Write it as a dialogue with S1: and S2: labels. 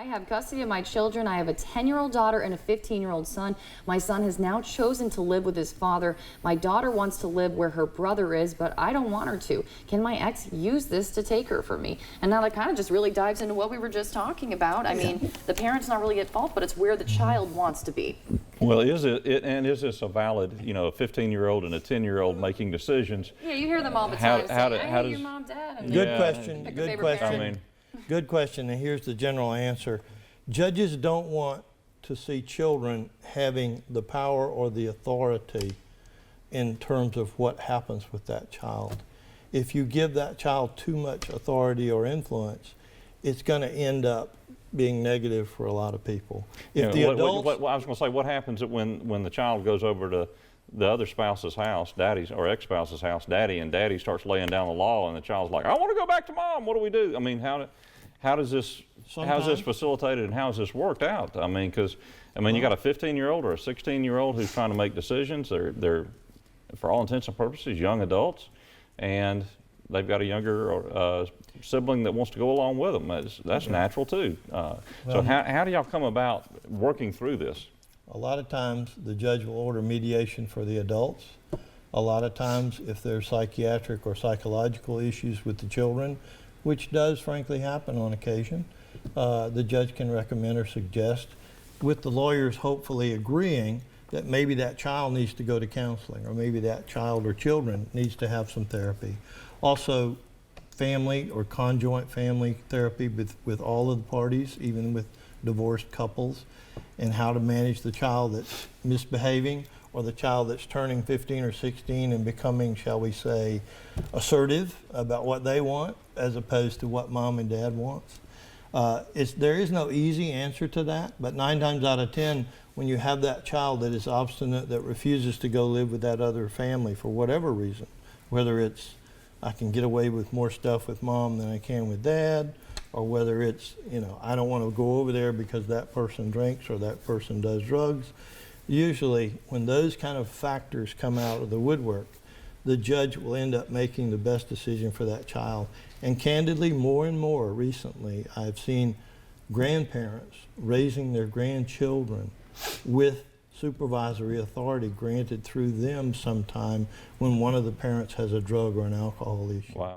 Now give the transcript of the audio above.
S1: I have custody of my children. I have a 10-year-old daughter and a 15-year-old son. My son has now chosen to live with his father. My daughter wants to live where her brother is, but I don't want her to. Can my ex use this to take her from me? And now that kind of just really dives into what we were just talking about. I mean, the parent's not really at fault, but it's where the child wants to be.
S2: Well, is this a valid, you know, a 15-year-old and a 10-year-old making decisions?
S1: Yeah, you hear them all the time.
S2: How
S1: saying,
S2: does
S1: your mom, dad. And
S3: Good
S2: Yeah.
S3: question.
S1: Pick a
S3: Good
S1: favorite
S3: question.
S1: parent.
S3: Good question, and here's the general answer. Judges don't want to see children having the power or the authority in terms of what happens with that child. If you give that child too much authority or influence, it's going to end up being negative for a lot of people. If the adults,
S2: I was going to say, what happens when the child goes over to the other spouse's house, daddy's or ex-spouse's house, and daddy starts laying down the law, and the child's like, I want to go back to mom. What do we do? I mean, how is this facilitated, and how has this worked out? I mean, because you got a 15-year-old or a 16-year-old who's trying to make decisions. They're for all intents and purposes young adults, and they've got a younger sibling that wants to go along with them. That's natural too. So how do y'all come about working through this?
S3: a lot of times the judge will order mediation for the adults. A lot of times if there's psychiatric or psychological issues with the children, which does frankly happen on occasion, the judge can recommend or suggest, with the lawyers hopefully agreeing that maybe that child needs to go to counseling, or maybe that child or children needs to have some therapy. Also, family or conjoint family therapy with all of the parties, even with divorced couples, and how to manage the child that's misbehaving or the child that's turning 15 or 16 and becoming, shall we say, assertive about what they want as opposed to what mom and dad wants. There is no easy answer to that, but 9 times out of 10, when you have that child that is obstinate, that refuses to go live with that other family for whatever reason, whether it's I can get away with more stuff with mom than I can with dad, or whether it's, I don't want to go over there because that person drinks or that person does drugs. Usually, when those kind of factors come out of the woodwork, the judge will end up making the best decision for that child. And candidly, more and more recently, I've seen grandparents raising their grandchildren with supervisory authority granted through them sometime when one of the parents has a drug or an alcohol issue.
S2: Wow.